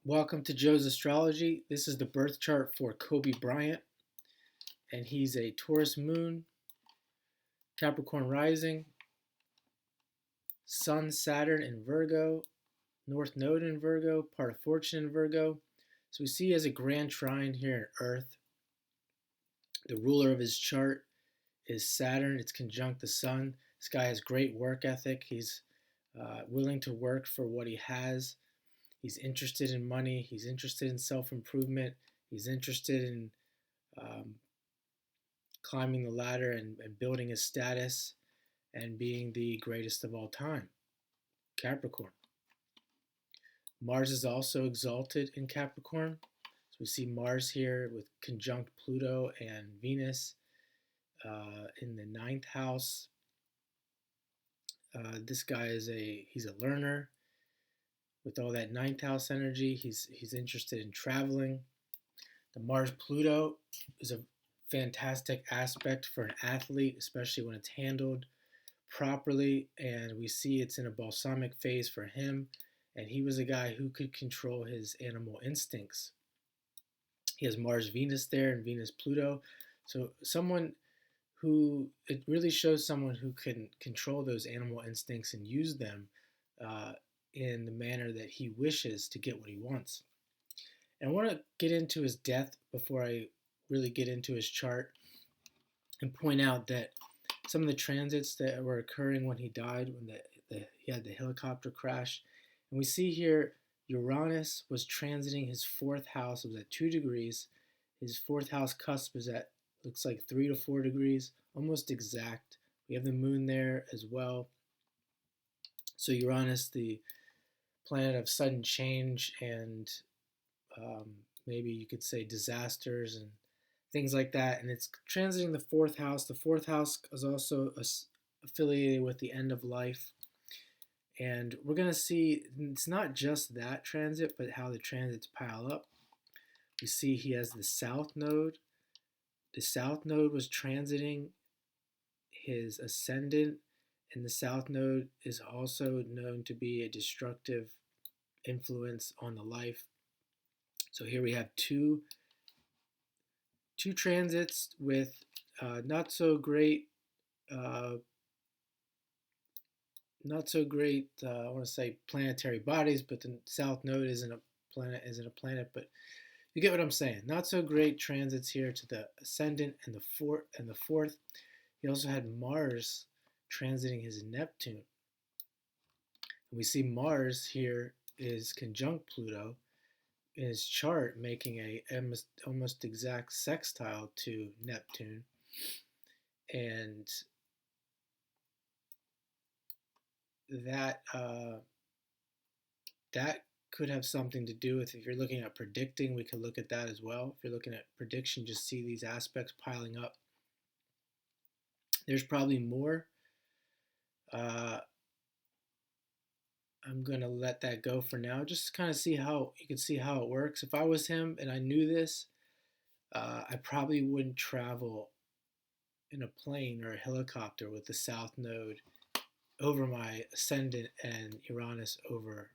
Welcome to Joe's Astrology. This is the birth chart for Kobe Bryant, and he's a Taurus moon, Capricorn rising, Sun, Saturn in Virgo, North Node in Virgo, part of fortune in Virgo. So we see he has a grand trine here in Earth. The ruler of his chart is Saturn. It's conjunct the Sun. This guy has great work ethic. He's willing to work for what he has. He's interested in money. He's interested in self-improvement. He's interested in um, climbing the ladder and building his status and being the greatest of all time. Capricorn. Mars is also exalted in Capricorn. So we see Mars here with conjunct Pluto and Venus in the ninth house. This guy he's a learner with all that ninth house energy. He's interested in traveling. The Mars Pluto is a fantastic aspect for an athlete, especially when it's handled properly. And we see it's in a balsamic phase for him. And he was a guy who could control his animal instincts. He has Mars Venus there and Venus Pluto. So it really shows someone who can control those animal instincts and use them in the manner that he wishes to get what he wants. And I want to get into his death before I really get into his chart and point out that some of the transits that were occurring when he died, when he had the helicopter crash, and we see here Uranus was transiting his fourth house. It was at 2 degrees. His fourth house cusp is at, looks like 3 to 4 degrees, almost exact. We have the moon there as well. So Uranus, the planet of sudden change and maybe you could say disasters and things like that. And it's transiting the fourth house. The fourth house is also affiliated with the end of life. And we're going to see it's not just that transit, but how the transits pile up. We see he has the south node. The south node was transiting his ascendant, and the south node is also known to be a destructive influence on the life. So here we have two transits with not so great I want to say planetary bodies, but the south node isn't a planet, but you get what I'm saying. Not so great transits here to the ascendant and the fourth. He also had Mars transiting his Neptune. And we see Mars here is conjunct Pluto in his chart, making a almost exact sextile to Neptune. And that that could have something to do with, if you're looking at predicting, we could look at that as well. If you're looking at prediction, just see these aspects piling up. There's probably more. I'm going to let that go for now. Just kind of see how you can see how it works. If I was him and I knew this, I probably wouldn't travel in a plane or a helicopter with the south node over my ascendant and Uranus over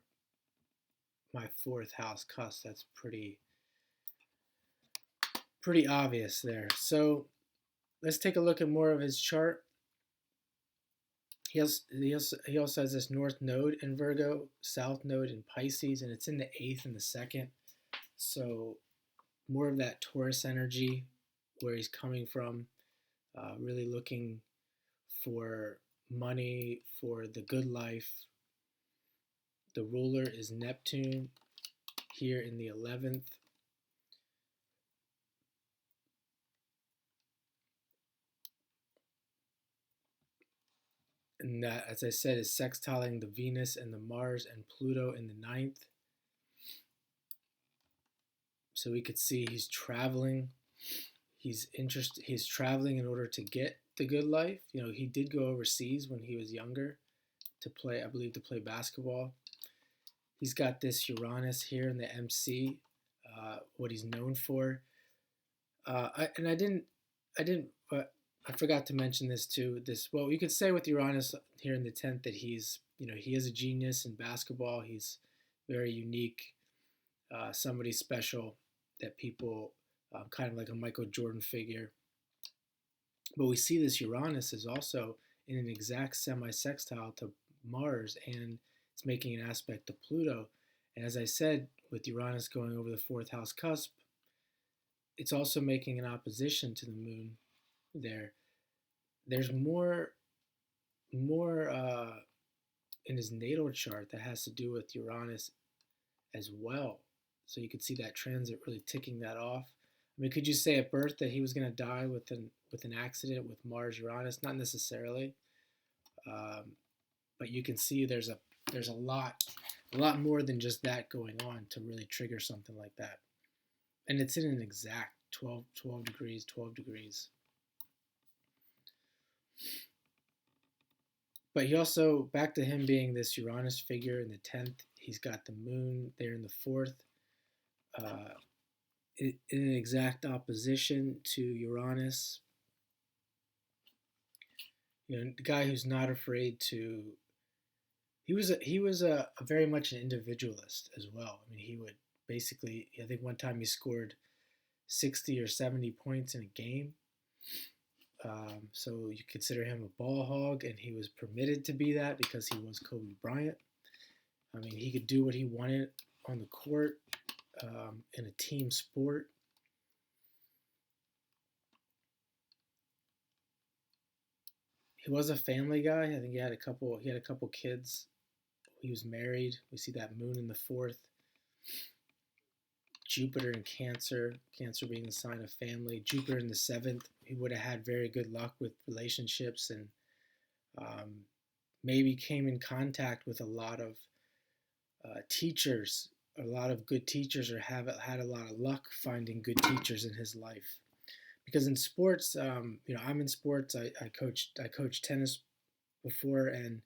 my fourth house cusp. That's pretty obvious there. So let's take a look at more of his chart. He also has this north node in Virgo, south node in Pisces, and it's in the 8th and the 2nd. So more of that Taurus energy where he's coming from, really looking for money, for the good life. The ruler is Neptune here in the 11th. And that, as I said, is sextiling the Venus and the Mars and Pluto in the 9th. So we could see he's traveling. He's traveling in order to get the good life. You know, he did go overseas when he was younger to play, I believe, to play basketball. He's got this Uranus here in the MC, what he's known for. I forgot to mention this too. Well, you could say with Uranus here in the 10th that he is a genius in basketball. He's very unique. somebody special that people kind of like a Michael Jordan figure. But we see this Uranus is also in an exact semi-sextile to Mars, and it's making an aspect to Pluto. And as I said, with Uranus going over the fourth house cusp, it's also making an opposition to the moon there. There's more in his natal chart that has to do with Uranus as well. So you could see that transit really ticking that off. I mean, could you say at birth that he was going to die with an accident with Mars Uranus? Not necessarily, but you can see there's a lot more than just that going on to really trigger something like that. And it's in an exact 12 degrees, 12 degrees. But he also, back to him being this Uranus figure in the 10th, he's got the moon there in the 4th, in an exact opposition to Uranus. You know, the guy who's not afraid to. He was a very much an individualist as well. I mean, he would basically. I think one time he scored 60 or 70 points in a game. So you consider him a ball hog, and he was permitted to be that because he was Kobe Bryant. I mean, he could do what he wanted on the court in a team sport. He was a family guy. I think he had a couple. He had a couple kids. He was married. We see that moon in the 4th. Jupiter in Cancer, Cancer being the sign of family. Jupiter in the 7th, he would have had very good luck with relationships and maybe came in contact with a lot of teachers, a lot of good teachers, or have had a lot of luck finding good teachers in his life. Because in sports, you know, I'm in sports. I coached tennis before, and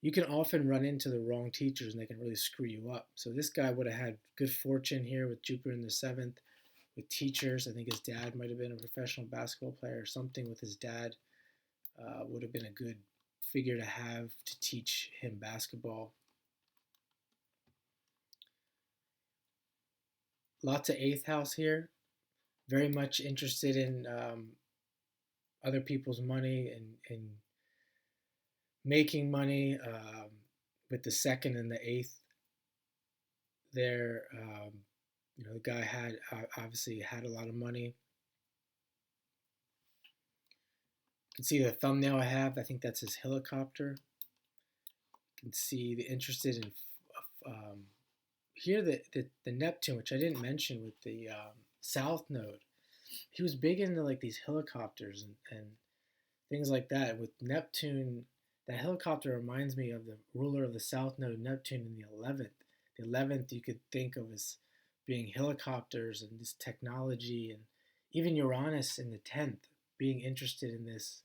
you can often run into the wrong teachers and they can really screw you up. So this guy would have had good fortune here with Jupiter in the 7th, with teachers. I think his dad might have been a professional basketball player or something with his dad. Would have been a good figure to have to teach him basketball. Lots of 8th house here. Very much interested in other people's money and making money with the 2nd and the 8th there. You know, the guy had obviously had a lot of money. You can see the thumbnail I have. I think that's his helicopter. You can see the interested in here the Neptune, which I didn't mention with the South Node. He was big into like these helicopters and things like that. With Neptune, that helicopter reminds me of the ruler of the South Node, Neptune, in the 11th. The 11th you could think of as being helicopters and this technology, and even Uranus in the 10th being interested in this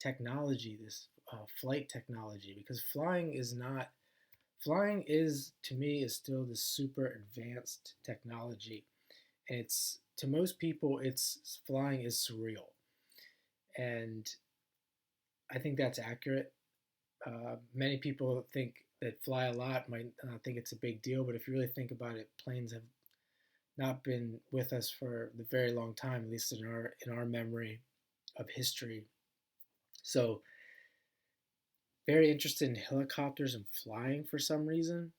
technology, this flight technology, because flying is to me is still this super advanced technology, and it's to most people it's flying is surreal, and I think that's accurate. Many people think that fly a lot might think it's a big deal, but if you really think about it, planes have not been with us for a very long time, at least in our memory of history. So very interested in helicopters and flying for some reason.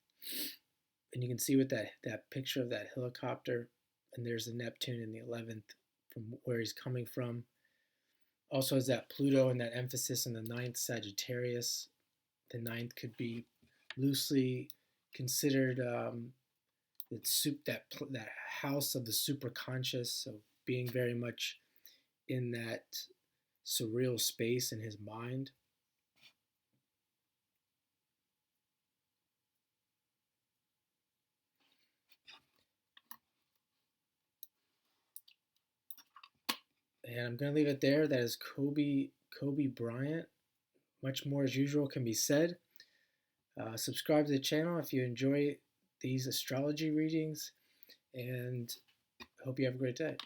And you can see with that picture of that helicopter, and there's the Neptune in the 11th from where he's coming from. Also has that Pluto and that emphasis on the 9th, Sagittarius. The 9th could be loosely considered that house of the superconscious, so being very much in that surreal space in his mind. And I'm going to leave it there. That is Kobe Bryant. Much more as usual can be said. Subscribe to the channel if you enjoy these astrology readings, and hope you have a great day.